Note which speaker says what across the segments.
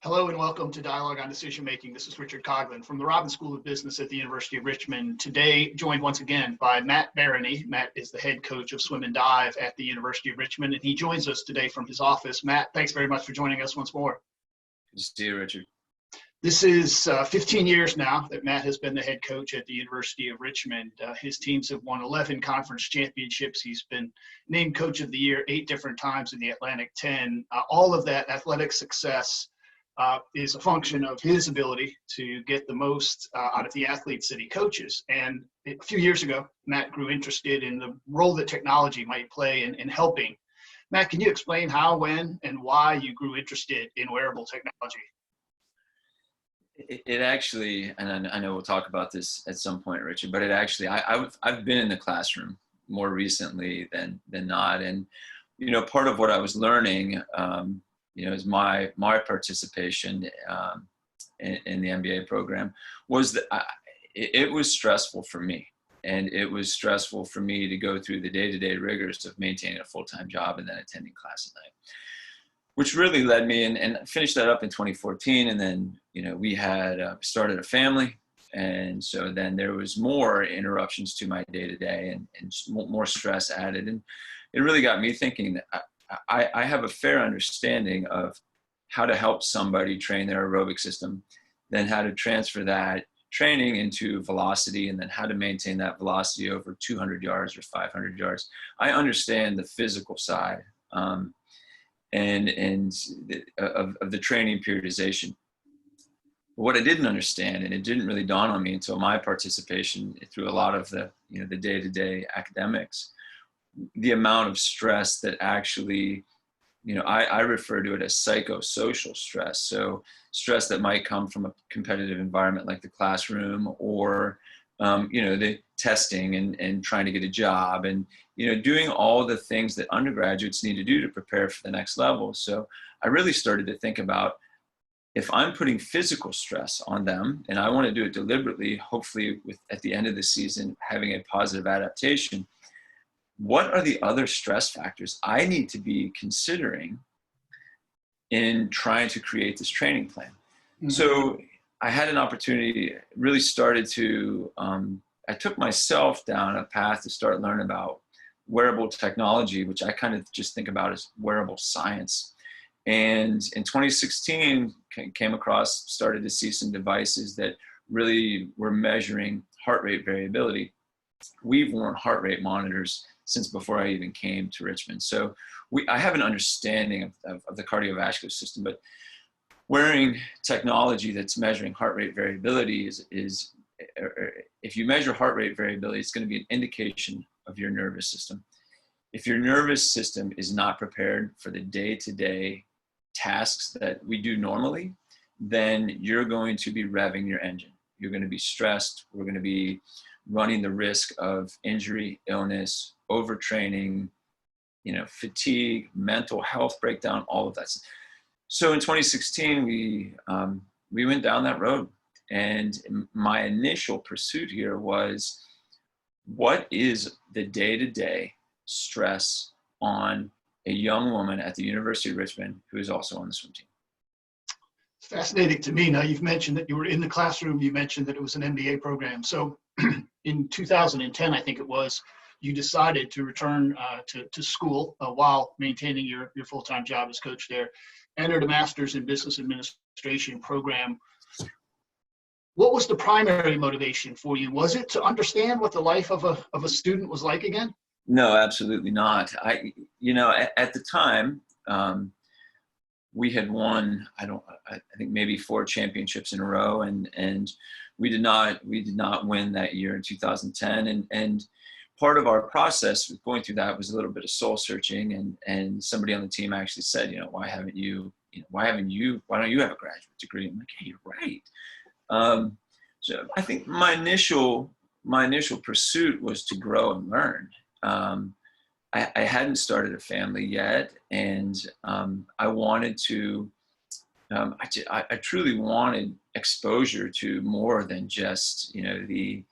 Speaker 1: Hello and welcome to Dialogue on Decision Making. This is Richard Coughlan from the Robbins School of Business at the University of Richmond. Today, joined once again by Matt Barany. Matt is the head coach of swim and dive at the University of Richmond, and he joins us today from his office. Matt, thanks very much for joining us once more.
Speaker 2: Good to see you, Richard.
Speaker 1: This is 15 years now that Matt has been the head coach at the University of Richmond. His teams have won 11 conference championships. He's been named Coach of the Year 8 different times in the Atlantic 10. All of that athletic success is a function of his ability to get the most out of the athletes that he coaches. And a few years ago, Matt grew interested in the role that technology might play in helping. Matt, can you explain how, when, and why you grew interested in wearable technology?
Speaker 2: It actually, and I know we'll talk about this at some point, Richard, but it actually, I've been in the classroom more recently than not. And, part of what I was learning, is my participation in the MBA program was that it was stressful for me. And it was stressful for me to go through the day-to-day rigors of maintaining a full-time job and then attending class at night, which really led me and finished that up in 2014. And then, we had started a family. And so then there was more interruptions to my day-to-day and more stress added. And it really got me thinking that I have a fair understanding of how to help somebody train their aerobic system, then how to transfer that training into velocity, and then how to maintain that velocity over 200 yards or 500 yards. I understand the physical side of the training periodization. What I didn't understand, and it didn't really dawn on me until my participation through a lot of the day-to-day academics, the amount of stress that actually, I refer to it as psychosocial stress. So stress that might come from a competitive environment like the classroom, or, the testing and trying to get a job, and, doing all the things that undergraduates need to do to prepare for the next level. So I really started to think about, if I'm putting physical stress on them, and I want to do it deliberately, hopefully at the end of the season, having a positive adaptation, what are the other stress factors I need to be considering in trying to create this training plan? Mm-hmm. So I had an opportunity, really started to, I took myself down a path to start learning about wearable technology, which I kind of just think about as wearable science. And in 2016, started to see some devices that really were measuring heart rate variability. We've worn heart rate monitors since before I even came to Richmond. So I have an understanding of the cardiovascular system, but wearing technology that's measuring heart rate variability is if you measure heart rate variability, it's going to be an indication of your nervous system. If your nervous system is not prepared for the day-to-day tasks that we do normally, then you're going to be revving your engine. You're going to be stressed. We're going to be running the risk of injury, illness, overtraining, fatigue, mental health breakdown, all of that. So in 2016, we went down that road. And my initial pursuit here was, what is the day-to-day stress on a young woman at the University of Richmond who is also on the swim team?
Speaker 1: It's fascinating to me. Now, you've mentioned that you were in the classroom. You mentioned that it was an MBA program. So in 2010, I think it was, you decided to return to school while maintaining your full-time job as coach there, entered a master's in business administration program. What was the primary motivation for you? Was it to understand what the life of a student was like again?
Speaker 2: No, absolutely not. At the time, we had won, I think maybe 4 championships in a row, and we did not win that year in 2010. And part of our process with going through that was a little bit of soul searching, and somebody on the team actually said, why don't you have a graduate degree? I'm like, hey, you're right. So I think my initial pursuit was to grow and learn. I hadn't started a family yet, and I wanted to. I truly wanted exposure to more than just the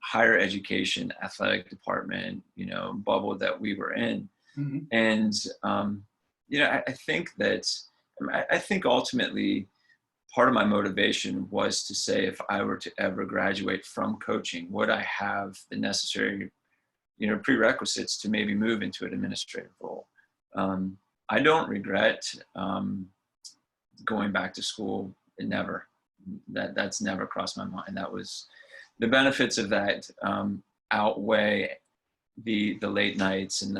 Speaker 2: higher education athletic department bubble that we were in. Mm-hmm. And I think that I think ultimately part of my motivation was to say, if I were to ever graduate from coaching, would I have the necessary, prerequisites to maybe move into an administrative role? I don't regret going back to school. Never. That's never crossed my mind. That was the benefits of that outweigh the late nights and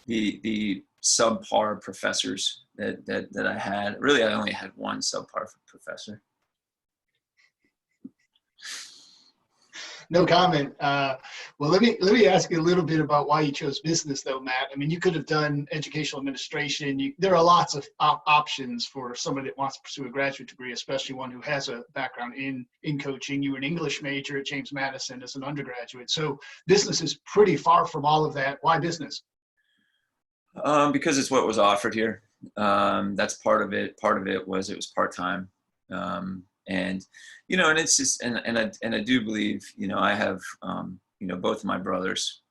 Speaker 2: the subpar professors that I had. Really, I only had one subpar professor.
Speaker 1: No comment. Well, let me ask you a little bit about why you chose business, though, Matt. I mean, you could have done educational administration. There are lots of options for somebody that wants to pursue a graduate degree, especially one who has a background in coaching. You were an English major at James Madison as an undergraduate, so business is pretty far from all of that. Why business?
Speaker 2: Because it's what was offered here. That's part of it. Part of it was part-time. And it's just, and I do believe, I have, both of my brothers,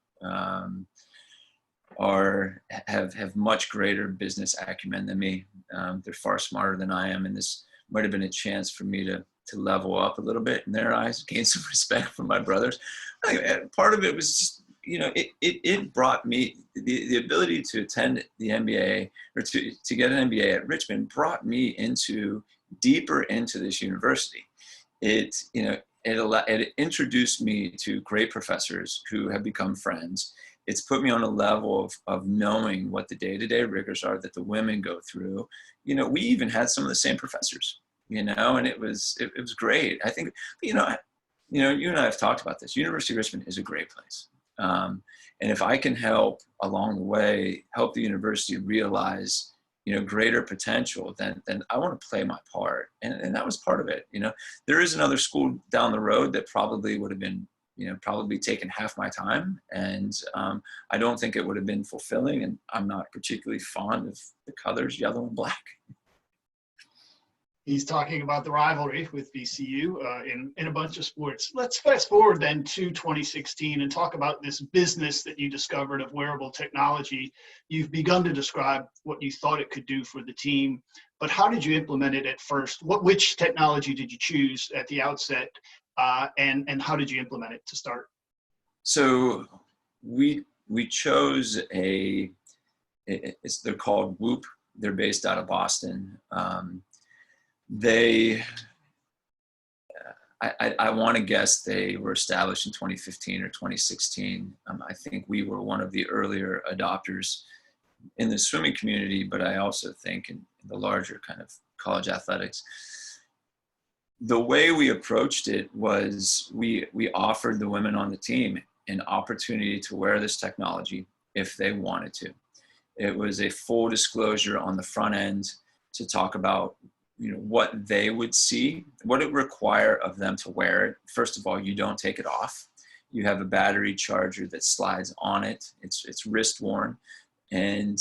Speaker 2: have much greater business acumen than me. They're far smarter than I am. And this might've been a chance for me to level up a little bit in their eyes, gain some respect from my brothers. Part of it was just, it brought me the ability to attend the MBA or to get an MBA at Richmond brought me deeper into this university. It introduced me to great professors who have become friends. It's put me on a level of knowing what the day-to-day rigors are that the women go through. We even had some of the same professors, and it was great. I think, you and I have talked about this. University of Richmond is a great place. And if I can help along the way, help the university realize, greater potential, then I want to play my part. And that was part of it. There is another school down the road that probably would have been, probably taken half my time. And I don't think it would have been fulfilling. And I'm not particularly fond of the colors, yellow and black.
Speaker 1: He's talking about the rivalry with VCU in a bunch of sports. Let's fast forward then to 2016 and talk about this business that you discovered of wearable technology. You've begun to describe what you thought it could do for the team, but how did you implement it at first? Which technology did you choose at the outset, and how did you implement it to start?
Speaker 2: So we chose they're called Whoop. They're based out of Boston. I want to guess they were established in 2015 or 2016. I think we were one of the earlier adopters in the swimming community, but I also think in the larger kind of college athletics. The way we approached it was we offered the women on the team an opportunity to wear this technology if they wanted to. It was a full disclosure on the front end to talk about what they would see, what it would require of them to wear it. First of all, you don't take it off. You have a battery charger that slides on it. It's wrist worn. And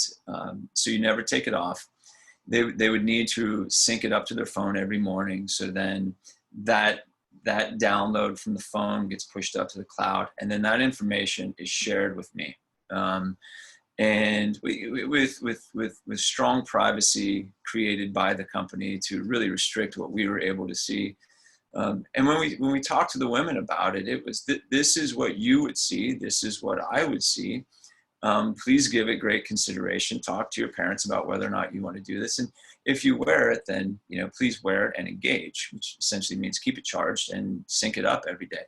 Speaker 2: so you never take it off. They would need to sync it up to their phone every morning. So then that download from the phone gets pushed up to the cloud. And then that information is shared with me. And with strong privacy created by the company to really restrict what we were able to see. And when we talked to the women about it, it was this is what you would see. This is what I would see. Please give it great consideration. Talk to your parents about whether or not you want to do this. And if you wear it, then please wear it and engage, which essentially means keep it charged and sync it up every day.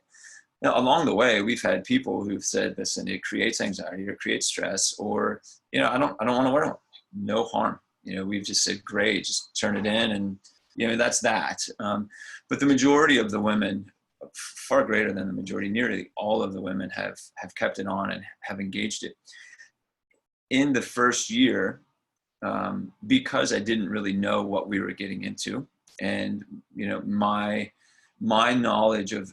Speaker 2: Now, along the way, we've had people who've said, listen, it creates anxiety or creates stress, or, I don't want to wear one. No harm. We've just said, great, just turn it in. And, that's that. But the majority of the women, far greater than the majority, nearly all of the women have kept it on and have engaged it. In the first year, because I didn't really know what we were getting into, and, my knowledge of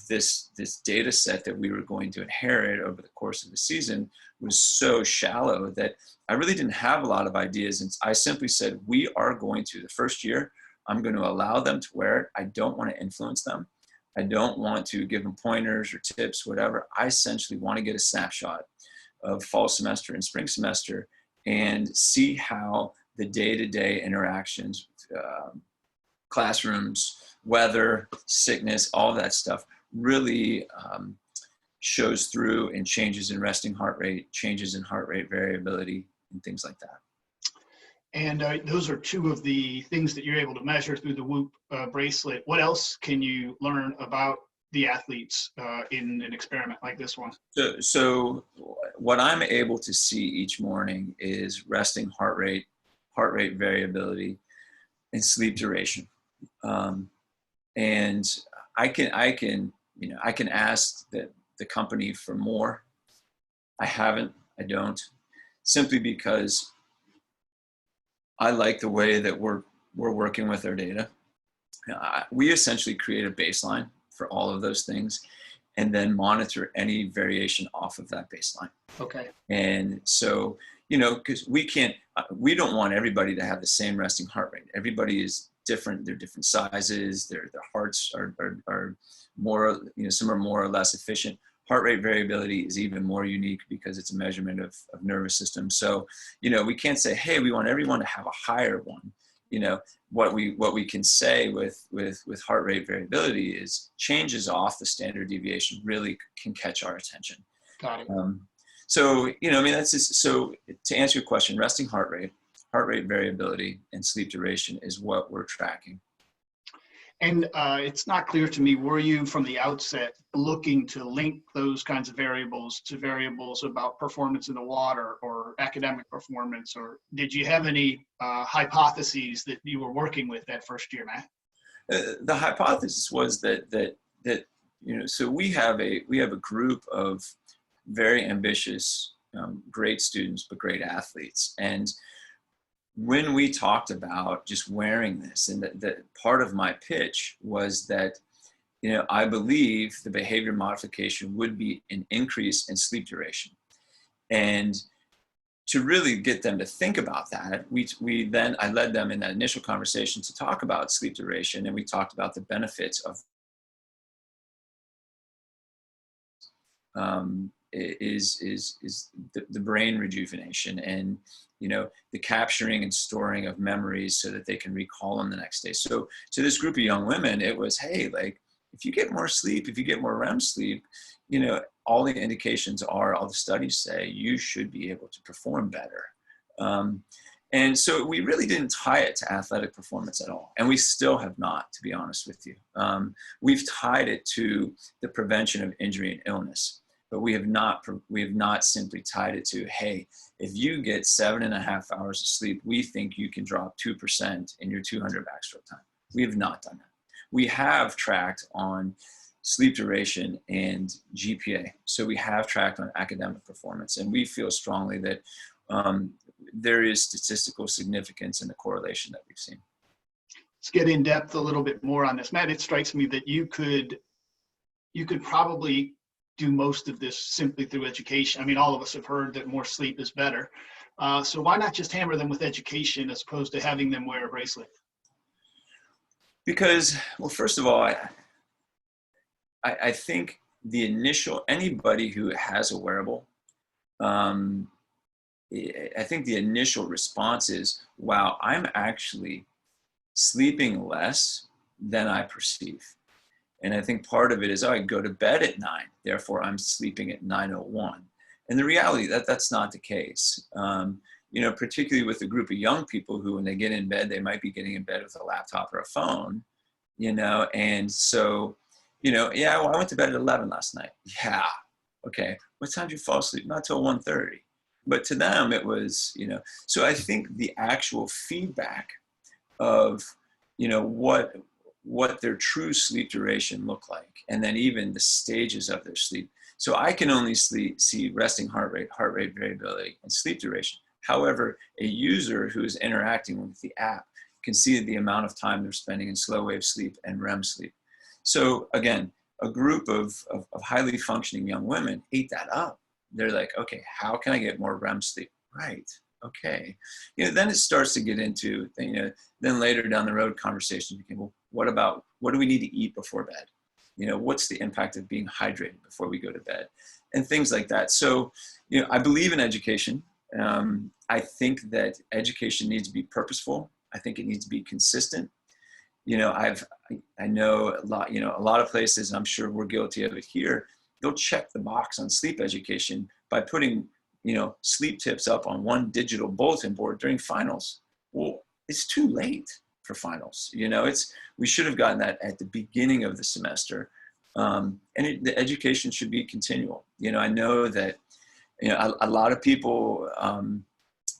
Speaker 2: this data set that we were going to inherit over the course of the season was so shallow that I really didn't have a lot of ideas. And I simply said, the first year, I'm going to allow them to wear it. I don't want to influence them. I don't want to give them pointers or tips, whatever. I essentially want to get a snapshot of fall semester and spring semester and see how the day-to-day interactions, classrooms, weather, sickness, all that stuff really shows through in changes in resting heart rate, changes in heart rate variability, and things like that.
Speaker 1: And those are two of the things that you're able to measure through the Whoop bracelet. What else can you learn about the athletes in an experiment like this one?
Speaker 2: So what I'm able to see each morning is resting heart rate variability, and sleep duration. And I can ask the company for more. I don't, simply because I like the way that we're working with our data. We essentially create a baseline for all of those things and then monitor any variation off of that baseline.
Speaker 1: Okay.
Speaker 2: And so, because we don't want everybody to have the same resting heart rate. Everybody is different. They're different sizes. Their hearts are more, some are more or less efficient. Heart rate variability is even more unique because it's a measurement of nervous system. So, we can't say, hey, we want everyone to have a higher one. What we can say with heart rate variability is changes off the standard deviation really can catch our attention.
Speaker 1: Got it.
Speaker 2: So, that's just, so to answer your question, resting heart rate variability, and sleep duration is what we're tracking.
Speaker 1: And it's not clear to me, were you from the outset looking to link those kinds of variables to variables about performance in the water or academic performance, or did you have any hypotheses that you were working with that first year, Matt?
Speaker 2: The hypothesis was that so we have a group of very ambitious, great students, but great athletes. And when we talked about just wearing this, and that part of my pitch was that, I believe the behavior modification would be an increase in sleep duration. And to really get them to think about that, I led them in that initial conversation to talk about sleep duration, and we talked about the benefits of is the brain rejuvenation and the capturing and storing of memories so that they can recall them the next day. So to this group of young women, it was, hey, like, if you get more sleep, if you get more REM sleep, all the indications are, all the studies say you should be able to perform better. And so we really didn't tie it to athletic performance at all. And we still have not, to be honest with you. We've tied it to the prevention of injury and illness. But we have not simply tied it to, hey, if you get 7.5 hours of sleep, we think you can drop 2% in your 200 backstroke time. We have not done that. We have tracked on sleep duration and GPA. So we have tracked on academic performance, and we feel strongly that there is statistical significance in the correlation that we've seen.
Speaker 1: Let's get in depth a little bit more on this, Matt. It strikes me that you could probably do most of this simply through education. I mean, all of us have heard that more sleep is better. So why not just hammer them with education as opposed to having them wear a bracelet?
Speaker 2: Because, well, first of all, I think anybody who has a wearable, I think the initial response is, wow, I'm actually sleeping less than I perceive. And I think part of it is, I go to bed at 9, therefore I'm sleeping at 9:01. And the reality that's not the case. Particularly with a group of young people who, when they get in bed, they might be getting in bed with a laptop or a phone, and so, yeah, well, I went to bed at 11 last night. Yeah. Okay. What time did you fall asleep? Not till 1:30. But to them it was, so I think the actual feedback of, what their true sleep duration look like, and then even the stages of their sleep. So I can only see resting heart rate variability, and sleep duration. However, a user who is interacting with the app can see the amount of time they're spending in slow wave sleep and REM sleep. So again, a group of highly functioning young women ate that up. They're like, okay, how can I get more REM sleep? Right. Okay. Then it starts to get into, then later down the road, conversations became, well, what do we need to eat before bed? What's the impact of being hydrated before we go to bed? And things like that. So, I believe in education. I think that education needs to be purposeful. I think it needs to be consistent. I know a lot of places, I'm sure we're guilty of it here, they'll check the box on sleep education by putting, sleep tips up on one digital bulletin board during finals. Well, it's too late for finals. We should have gotten that at the beginning of the semester. The education should be continual. I know that, a lot of people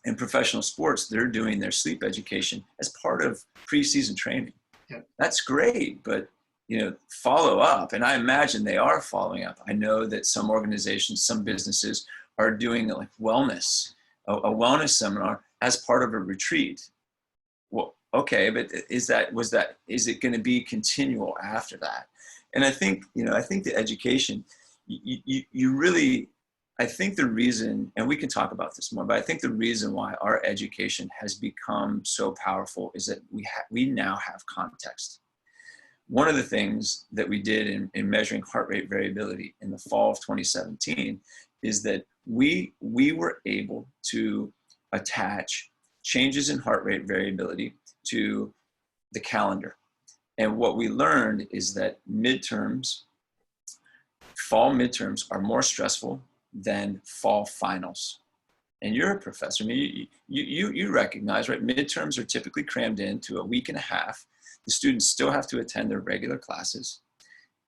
Speaker 2: in professional sports, they're doing their sleep education as part of preseason training. Yeah. That's great, but follow up, and I imagine they are following up. I know that some organizations, some businesses are doing like wellness, a wellness seminar as part of a retreat. Well, okay, but is it going to be continual after that? And I think the education, you really, I think the reason, and we can talk about this more, but I think the reason why our education has become so powerful is that we now have context. One of the things that we did in measuring heart rate variability in the fall of 2017 is that we were able to attach changes in heart rate variability to the calendar. And what we learned is that fall midterms are more stressful than fall finals. And you're a professor. I mean, you recognize, right? Midterms are typically crammed into a week and a half. The students still have to attend their regular classes,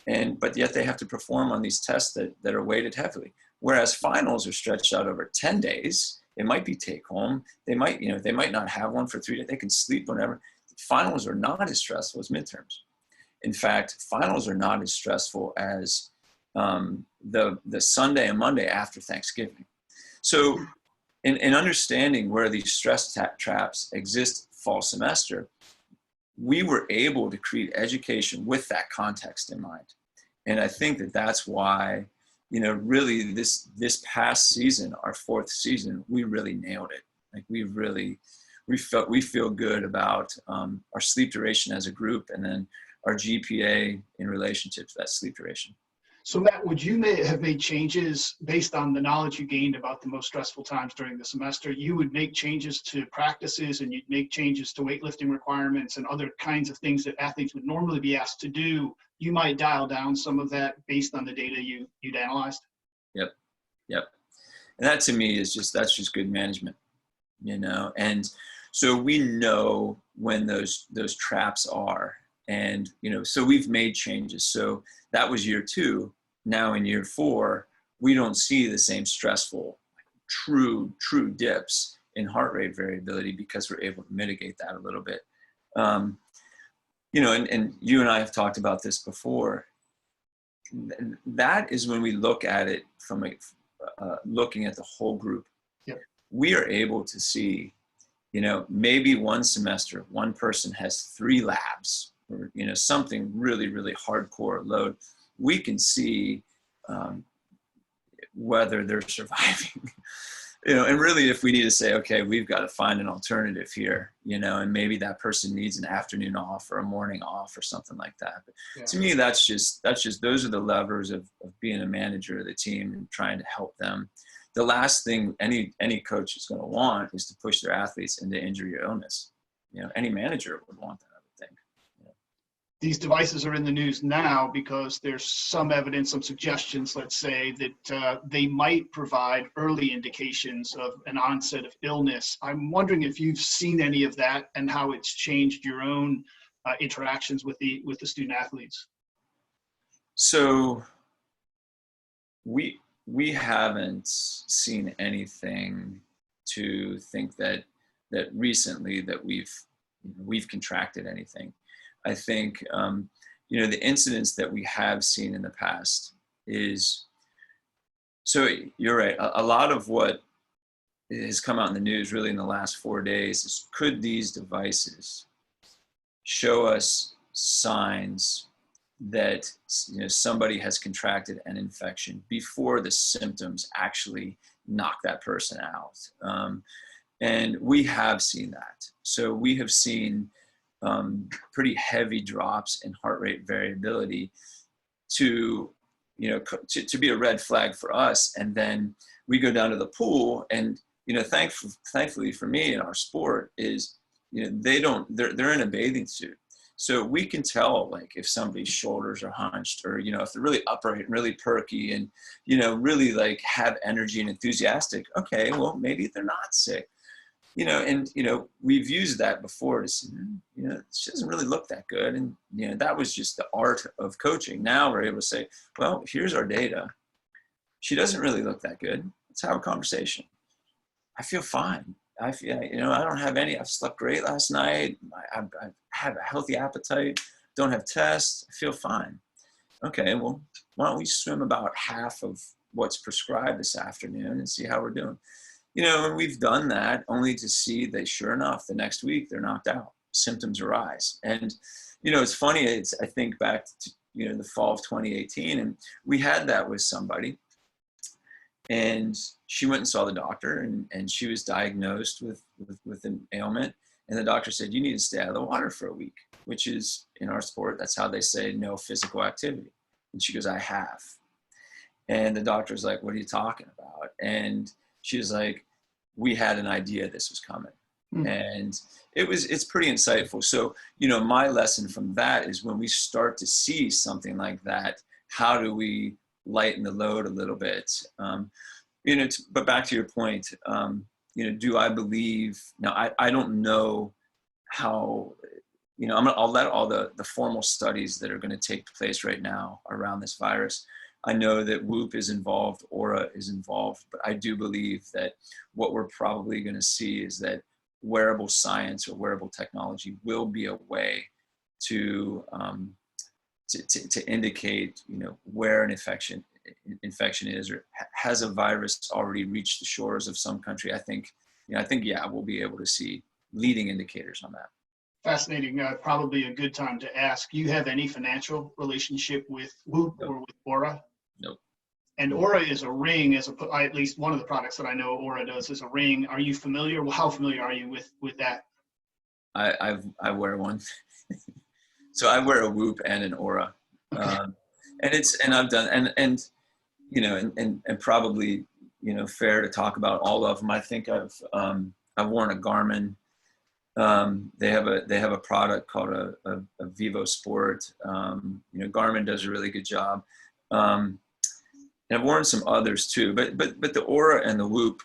Speaker 2: but yet they have to perform on these tests that are weighted heavily. Whereas finals are stretched out over 10 days. It might be take home. They might not have one for 3 days. They can sleep whenever. Finals are not as stressful as midterms. In fact, finals are not as stressful as the Sunday and Monday after Thanksgiving. So in understanding where these stress traps exist fall semester, we were able to create education with that context in mind. And I think that that's why, really this past season, our 4th season, we really nailed it. Like we feel good about our sleep duration as a group, and then our GPA in relationship to that sleep duration.
Speaker 1: So Matt, would you have made changes based on the knowledge you gained about the most stressful times during the semester? You would make changes to practices, and you'd make changes to weightlifting requirements and other kinds of things that athletes would normally be asked to do. You might dial down some of that based on the data you'd analyzed.
Speaker 2: Yep. And that to me that's just good management, and so we know when those traps are. And, so we've made changes. So that was year 2. Now in year 4, we don't see the same stressful, true dips in heart rate variability because we're able to mitigate that a little bit. And you and I have talked about this before. That is when we look at it from looking at the whole group. Yep. We are able to see, maybe one semester, one person has 3 labs, or something really, really hardcore load. We can see whether they're surviving. And really, if we need to say, okay, we've got to find an alternative here, and maybe that person needs an afternoon off or a morning off or something like that. But yeah. To me, that's just those are the levers of being a manager of the team and trying to help them. The last thing any coach is going to want is to push their athletes into injury or illness. Any manager would want that.
Speaker 1: These devices are in the news now because there's some evidence, some suggestions, let's say, that they might provide early indications of an onset of illness. I'm wondering if you've seen any of that and how it's changed your own interactions with the student athletes.
Speaker 2: So we haven't seen anything to think that recently that we've contracted anything. I think, the incidents that we have seen in the past is, so you're right, a lot of what has come out in the news really in the last 4 days is, could these devices show us signs that somebody has contracted an infection before the symptoms actually knock that person out? And we have seen that. So we have seen pretty heavy drops in heart rate variability to be a red flag for us. And then we go down to the pool and thankfully for me in our sport is, they're in a bathing suit. So we can tell, like, if somebody's shoulders are hunched, or, if they're really upright and really perky and, really like have energy and enthusiastic. Okay, well, maybe they're not sick, and, we've used that before to say, she doesn't really look that good. And, that was just the art of coaching. Now we're able to say, well, here's our data. She doesn't really look that good. Let's have a conversation. I feel fine. I feel, I don't have I've slept great last night. I have a healthy appetite. Don't have tests. I feel fine. Okay, well, why don't we swim about half of what's prescribed this afternoon and see how we're doing? And we've done that only to see that, sure enough, the next week they're knocked out. Symptoms arise. And, it's funny. I think back to, the fall of 2018, and we had that with somebody. And she went and saw the doctor, and she was diagnosed with an ailment. And the doctor said, you need to stay out of the water for a week, which is, in our sport, that's how they say no physical activity. And she goes, I have. And the doctor's like, what are you talking about? And she was like, we had an idea this was coming. And it's pretty insightful. So, my lesson from that is, when we start to see something like that, how do we lighten the load a little bit? But back to your point, do I believe, now I don't know how, I'll let all the formal studies that are going to take place right now around this virus. I know that Whoop is involved, Aura is involved, but I do believe that what we're probably going to see is that wearable science or wearable technology will be a way to indicate, where an infection is, or has a virus already reached the shores of some country. I think we'll be able to see leading indicators on that.
Speaker 1: Fascinating. Probably a good time to ask, you have any financial relationship with Whoop or with Aura?
Speaker 2: Nope.
Speaker 1: And Aura is a ring, at least one of the products that I know Aura does is a ring. Are you familiar? Well, how familiar are you with that?
Speaker 2: I wear one. So I wear a Whoop and an Aura. Okay. And I've done, and probably, fair to talk about all of them. I think I've worn a Garmin. They have a product called a Vivo Sport. Garmin does a really good job. And I've worn some others too, but the Aura and the Whoop,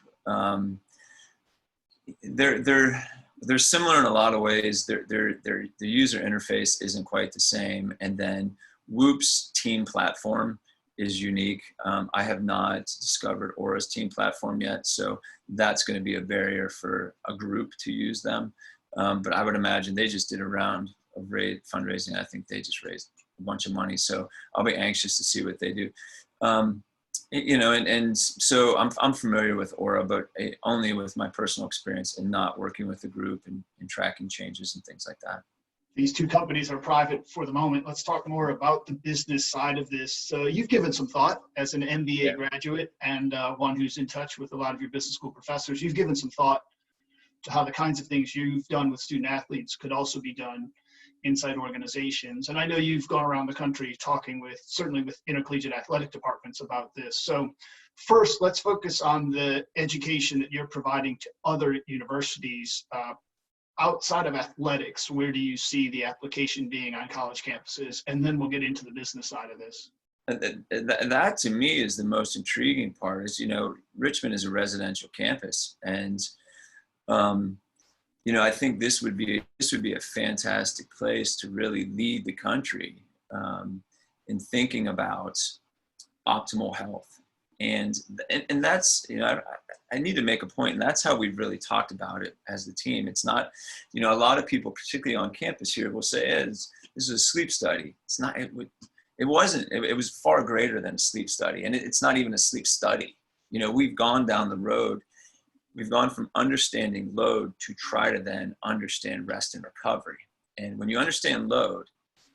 Speaker 2: they're similar in a lot of ways. The user interface isn't quite the same, and then Whoop's team platform is unique. I have not discovered Aura's team platform yet, so that's going to be a barrier for a group to use them. But I would imagine they just did a round of fundraising. I think they just raised a bunch of money, so I'll be anxious to see what they do. And so I'm familiar with Aura, but only with my personal experience and not working with the group and tracking changes and things like that.
Speaker 1: These two companies are private for the moment. Let's talk more about the business side of this. You've given some thought as an MBA graduate and one who's in touch with a lot of your business school professors. You've given some thought to how the kinds of things you've done with student athletes could also be done inside organizations. And I know you've gone around the country talking certainly with intercollegiate athletic departments about this. So first, let's focus on the education that you're providing to other universities outside of athletics. Where do you see the application being on college campuses? And then we'll get into the business side of this.
Speaker 2: That to me is the most intriguing part is, Richmond is a residential campus, and I think this would be a fantastic place to really lead the country in thinking about optimal health. And that's, I need to make a point, and that's how we've really talked about it as the team. It's not, a lot of people, particularly on campus here, will say, this is a sleep study. It's not, it wasn't, it was far greater than a sleep study. And it's not even a sleep study. We've gone down the road. We've gone from understanding load to try to then understand rest and recovery. And when you understand load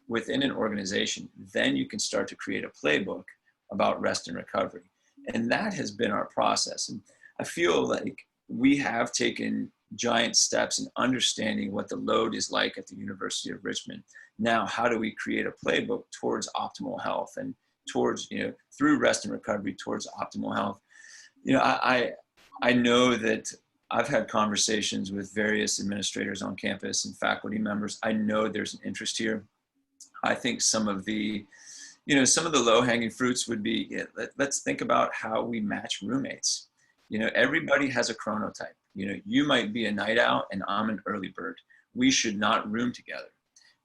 Speaker 2: within an organization, then you can start to create a playbook about rest and recovery. And that has been our process. And I feel like we have taken giant steps in understanding what the load is like at the University of Richmond. Now, how do we create a playbook towards optimal health and towards, through rest and recovery towards optimal health? I know that I've had conversations with various administrators on campus and faculty members. I know there's an interest here. I think some of the, some of the low-hanging fruits would be, let's think about how we match roommates. Everybody has a chronotype. You might be a night owl and I'm an early bird. We should not room together,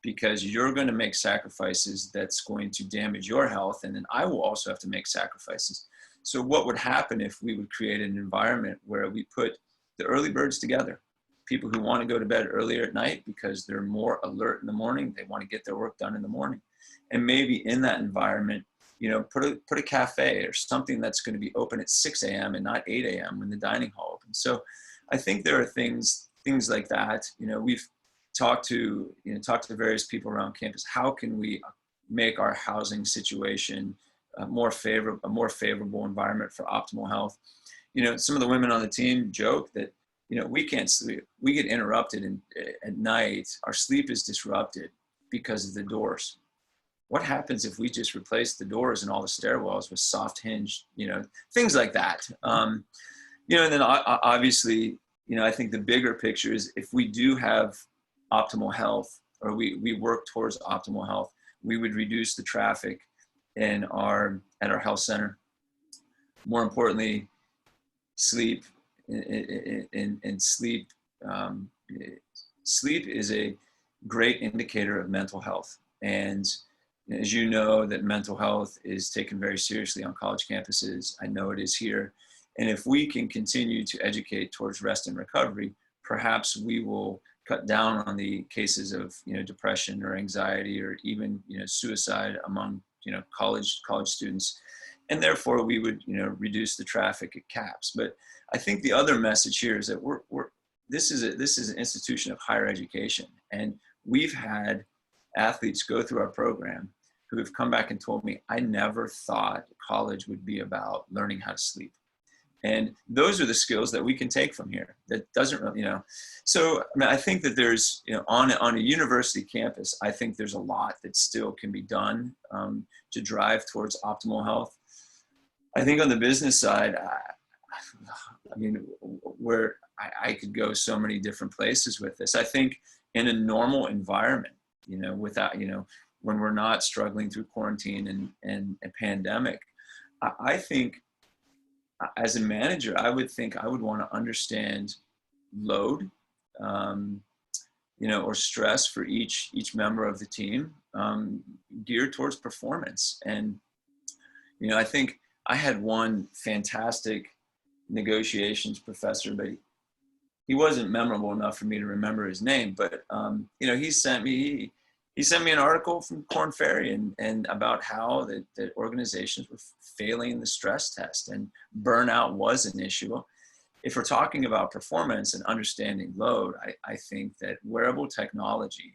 Speaker 2: because you're going to make sacrifices that's going to damage your health, and then I will also have to make sacrifices. So what would happen if we would create an environment where we put the early birds together, people who want to go to bed earlier at night because they're more alert in the morning, they want to get their work done in the morning. And maybe in that environment, put a cafe or something that's going to be open at 6 a.m. and not 8 a.m. when the dining hall opens. So I think there are things like that. We've talked to various people around campus. How can we make our housing situation a more favorable environment for optimal health? Some of the women on the team joke that, we can't sleep. We get interrupted at night. Our sleep is disrupted because of the doors. What happens if we just replace the doors and all the stairwells with soft hinge, things like that. And then obviously, I think the bigger picture is if we do have optimal health, or we work towards optimal health, we would reduce the traffic at our health center. More importantly, sleep and sleep. Sleep is a great indicator of mental health. And as you know, that mental health is taken very seriously on college campuses. I know it is here. And if we can continue to educate towards rest and recovery, perhaps we will cut down on the cases of depression or anxiety or even suicide among college students, and therefore we would reduce the traffic at CAPS. But I think the other message here is that this is an institution of higher education, and we've had athletes go through our program who have come back and told me, I never thought college would be about learning how to sleep. And those are the skills that we can take from here. That doesn't really, So I think that there's, on a university campus, I think there's a lot that still can be done to drive towards optimal health. I think on the business side, where I could go so many different places with this. I think in a normal environment, without, when we're not struggling through quarantine and a pandemic, I think, as a manager, I would want to understand load, or stress for each member of the team, geared towards performance. And, I think I had one fantastic negotiations professor, but he wasn't memorable enough for me to remember his name. But, he sent me an article from Korn Ferry and about how that organizations were failing the stress test, and burnout was an issue. If we're talking about performance and understanding load, I think that wearable technology,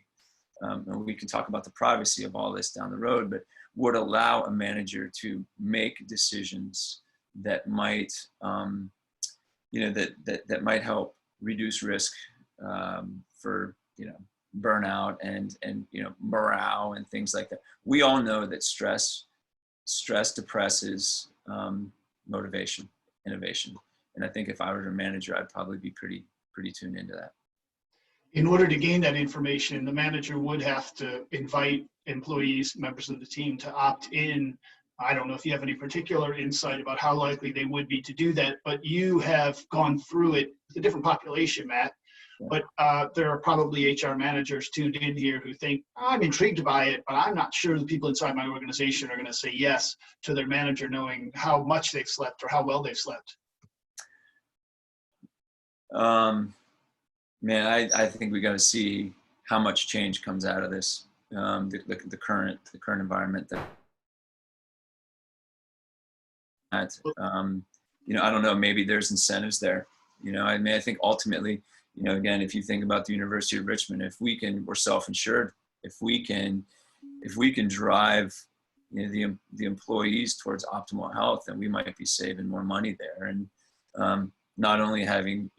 Speaker 2: and we can talk about the privacy of all this down the road, but would allow a manager to make decisions that might, that might help reduce risk for, burnout and morale and things like that. We all know that stress depresses motivation, innovation. And I think if I were a manager, I'd probably be pretty tuned into that.
Speaker 1: In order to gain that information, the manager would have to invite employees, members of the team, to opt in. I don't know if you have any particular insight about how likely they would be to do that, but you have gone through it with a different population, Matt. But there are probably HR managers tuned in here who think, I'm intrigued by it, but I'm not sure the people inside my organization are going to say yes to their manager knowing how much they've slept or how well they've slept.
Speaker 2: Man, I think we got to see how much change comes out of this, the current environment. I don't know, maybe there's incentives there. I think ultimately, again, if you think about the University of Richmond, we're self-insured. If we can drive the employees towards optimal health, then we might be saving more money there. And not only having,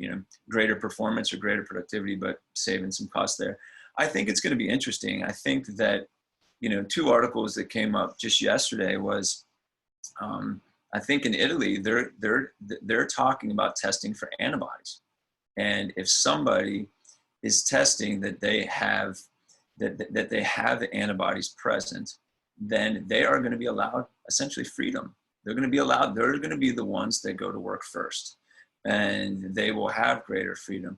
Speaker 2: greater performance or greater productivity, but saving some costs there. I think it's going to be interesting. I think that, two articles that came up just yesterday was, I think in Italy, they're talking about testing for antibodies. And if somebody is testing that they have that they have the antibodies present, then they are going to be allowed essentially freedom. They're going to be allowed, they're going to be the ones that go to work first, and they will have greater freedom.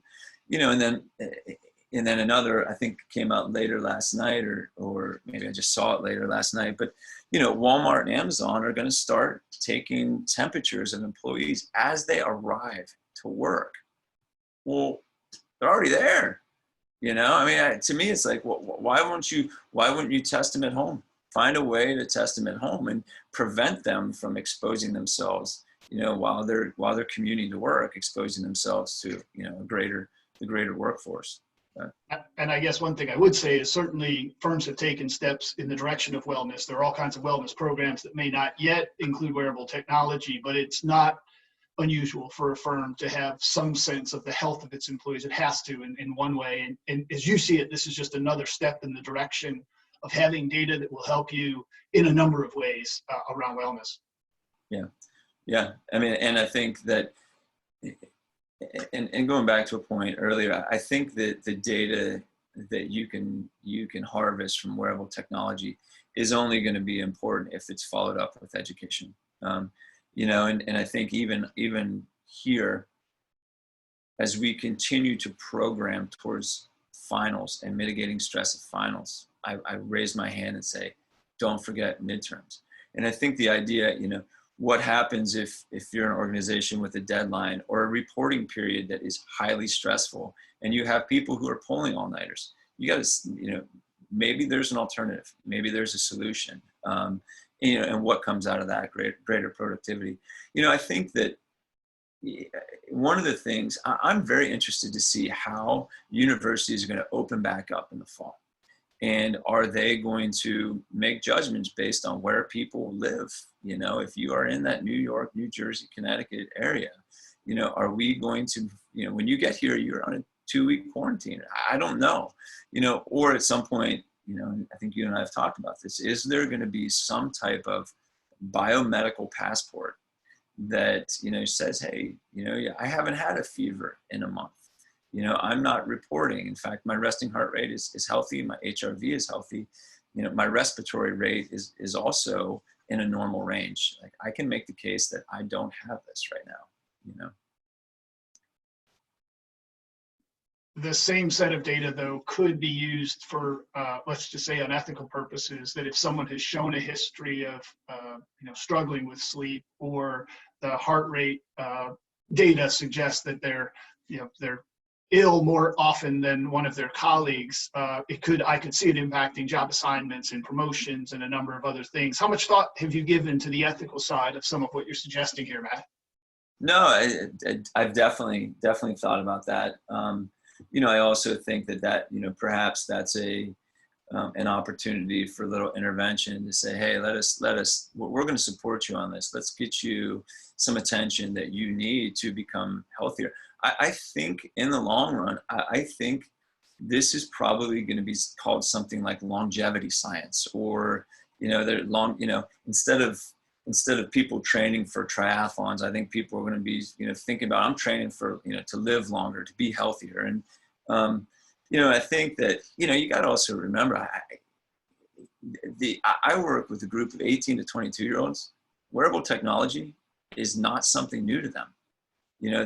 Speaker 2: And then another, I think, came out later last night, or maybe I just saw it later last night, but Walmart and Amazon are going to start taking temperatures of employees as they arrive to work. Well, they're already there. To me, it's like, why wouldn't you test them at home? Find a way to test them at home and prevent them from exposing themselves, while they're commuting to work, exposing themselves to, the greater workforce.
Speaker 1: And I guess one thing I would say is certainly firms have taken steps in the direction of wellness. There are all kinds of wellness programs that may not yet include wearable technology, but it's not unusual for a firm to have some sense of the health of its employees. It has to in one way. And as you see it, this is just another step in the direction of having data that will help you in a number of ways around wellness.
Speaker 2: Yeah. I mean, and I think that, and going back to a point earlier, I think that the data that you can harvest from wearable technology is only going to be important if it's followed up with education. And I think even here, as we continue to program towards finals and mitigating stress at finals, I raise my hand and say, don't forget midterms. And I think the idea, what happens if you're an organization with a deadline or a reporting period that is highly stressful, and you have people who are pulling all-nighters? You got to, maybe there's an alternative, maybe there's a solution. And what comes out of that, greater productivity. I think that one of the things, I'm very interested to see how universities are going to open back up in the fall. And are they going to make judgments based on where people live? If you are in that New York, New Jersey, Connecticut area, are we going to, when you get here, you're on a 2-week quarantine? I don't know, or at some point, I think you and I have talked about this, is there going to be some type of biomedical passport that, says, hey, I haven't had a fever in a month. I'm not reporting. In fact, my resting heart rate is healthy. My HRV is healthy. My respiratory rate is also in a normal range. Like, I can make the case that I don't have this right now,
Speaker 1: The same set of data, though, could be used for, let's just say, unethical purposes. That if someone has shown a history of, struggling with sleep, or the heart rate data suggests that they're ill more often than one of their colleagues, I could see it impacting job assignments and promotions and a number of other things. How much thought have you given to the ethical side of some of what you're suggesting here, Matt?
Speaker 2: No, I've definitely thought about that. I also think that perhaps that's an opportunity for a little intervention to say, hey, let us, we're going to support you on this. Let's get you some attention that you need to become healthier. I think in the long run, I think this is probably going to be called something like longevity science, or, instead of people training for triathlons, I think people are going to be, thinking about, I'm training for, to live longer, to be healthier. And, I think that, you got to also remember, I work with a group of 18 to 22-year-olds. Wearable technology is not something new to them.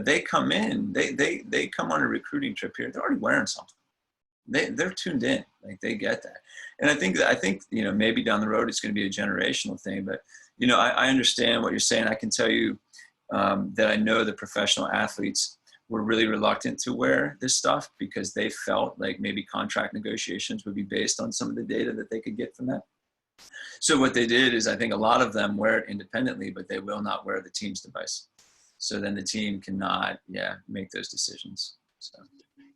Speaker 2: They come in, they come on a recruiting trip here. They're already wearing something. They're tuned in, like, they get that. And I think, maybe down the road, it's going to be a generational thing, but, I understand what you're saying. I can tell you that I know the professional athletes were really reluctant to wear this stuff because they felt like maybe contract negotiations would be based on some of the data that they could get from that. So what they did is, I think a lot of them wear it independently, but they will not wear the team's device. So then the team cannot, make those decisions. So.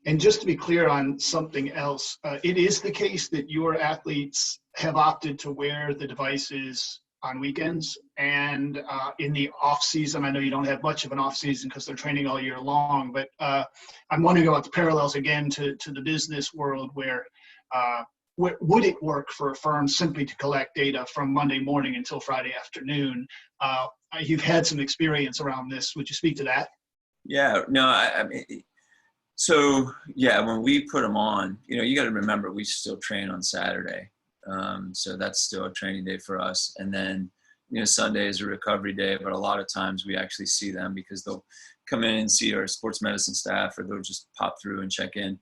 Speaker 1: And just to be clear on something else, it is the case that your athletes have opted to wear the devices on weekends and in the off season. I know you don't have much of an off season because they're training all year long, but I'm wondering about the parallels again to the business world, where would it work for a firm simply to collect data from Monday morning until Friday afternoon? You've had some experience around this. Would you speak to that?
Speaker 2: Yeah, no, I mean, so yeah, when we put them on, you got to remember we still train on Saturday. So that's still a training day for us. And then, Sunday is a recovery day, but a lot of times we actually see them because they'll come in and see our sports medicine staff, or they'll just pop through and check in.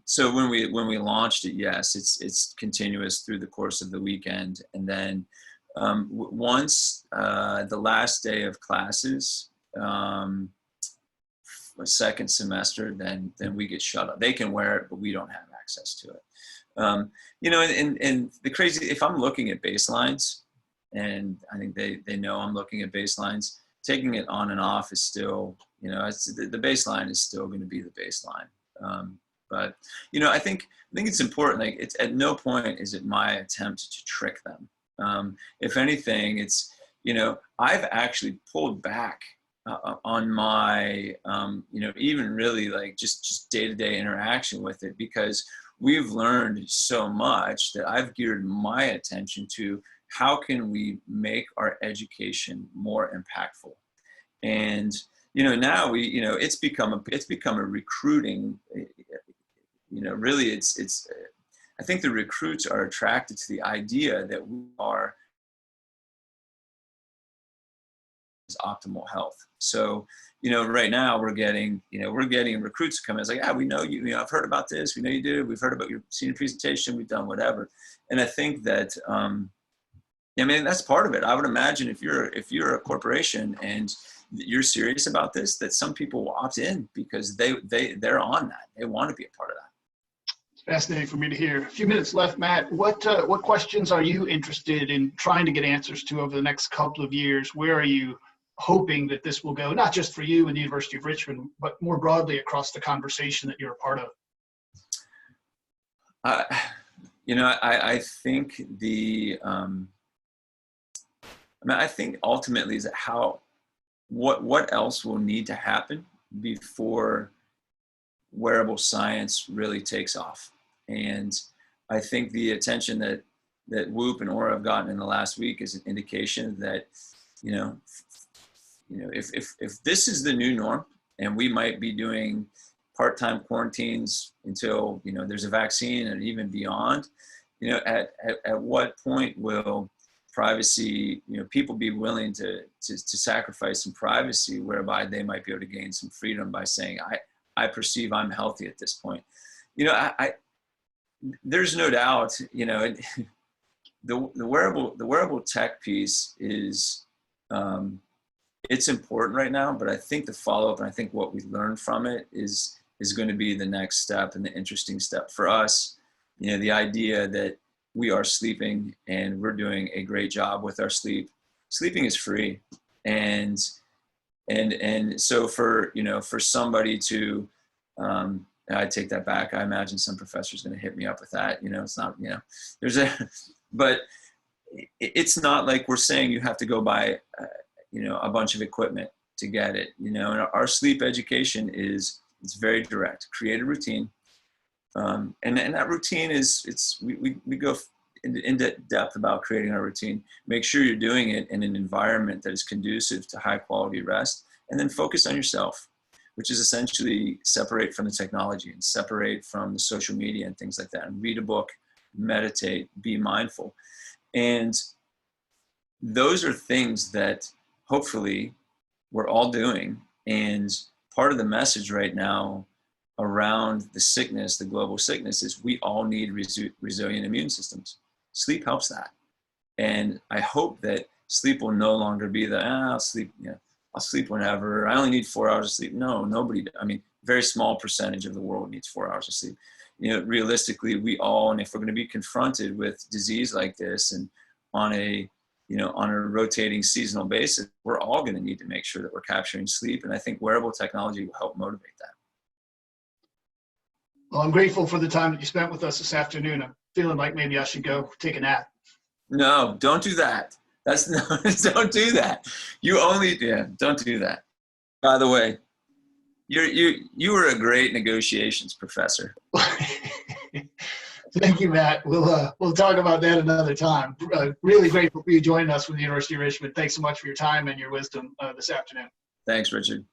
Speaker 2: So when we launched it, yes, it's continuous through the course of the weekend. And then once the last day of classes, second semester, then we get shut up. They can wear it, but we don't have access to it. And the crazy, if I'm looking at baselines, and I think they know I'm looking at baselines, taking it on and off is still, the baseline is still going to be the baseline. But I think it's important. Like, it's at no point is it my attempt to trick them. If anything, it's, I've actually pulled back on my, even really like just day-to-day interaction with it, because we've learned so much that I've geared my attention to how can we make our education more impactful. And, now it's become a recruiting, really it's, I think the recruits are attracted to the idea that we are optimal health. So, right now we're getting recruits come in. It's like, we know you, I've heard about this. We know you did it. We've heard about your senior presentation. We've done whatever. And I think that, that's part of it. I would imagine if you're a corporation and you're serious about this, that some people will opt in because they're on that. They want to be a part of that.
Speaker 1: It's fascinating for me to hear. A few minutes left, Matt. What questions are you interested in trying to get answers to over the next couple of years? Where are you hoping that this will go, not just for you and the University of Richmond, but more broadly across the conversation that you're a part of?
Speaker 2: I think I think ultimately is what else will need to happen before wearable science really takes off. And I think the attention that Whoop and Aura have gotten in the last week is an indication that, if this is the new norm, and we might be doing part-time quarantines until, there's a vaccine and even beyond, at what point will privacy, people be willing to sacrifice some privacy whereby they might be able to gain some freedom by saying, I perceive I'm healthy at this point. There's no doubt, the wearable tech piece is, it's important right now, but I think the follow-up, and I think what we learned from it is going to be the next step and the interesting step for us. The idea that we are sleeping and we're doing a great job with our sleep. Sleeping is free. And so for somebody to, I take that back. I imagine some professor's going to hit me up with that. It's not, but it's not like we're saying you have to go buy, a bunch of equipment to get it, and our sleep education it's very direct. Create a routine. And that routine is, we go into depth about creating our routine. Make sure you're doing it in an environment that is conducive to high quality rest, and then focus on yourself, which is essentially separate from the technology and separate from the social media and things like that, and read a book, meditate, be mindful. And those are things that hopefully we're all doing. And part of the message right now around the sickness, the global sickness, is we all need resilient immune systems. Sleep helps that. And I hope that sleep will no longer be I'll sleep whenever. I only need 4 hours of sleep. No, nobody, very small percentage of the world needs 4 hours of sleep. Realistically, we all, and if we're going to be confronted with disease like this and on a rotating seasonal basis, we're all going to need to make sure that we're capturing sleep. And I think wearable technology will help motivate that.
Speaker 1: Well, I'm grateful for the time that you spent with us this afternoon. I'm feeling like maybe I should go take a nap.
Speaker 2: No, don't do that. Don't do that. Don't do that. By the way, you were a great negotiations professor.
Speaker 1: Thank you, Matt. We'll talk about that another time. Really grateful for you joining us from the University of Richmond. Thanks so much for your time and your wisdom this afternoon.
Speaker 2: Thanks, Richard.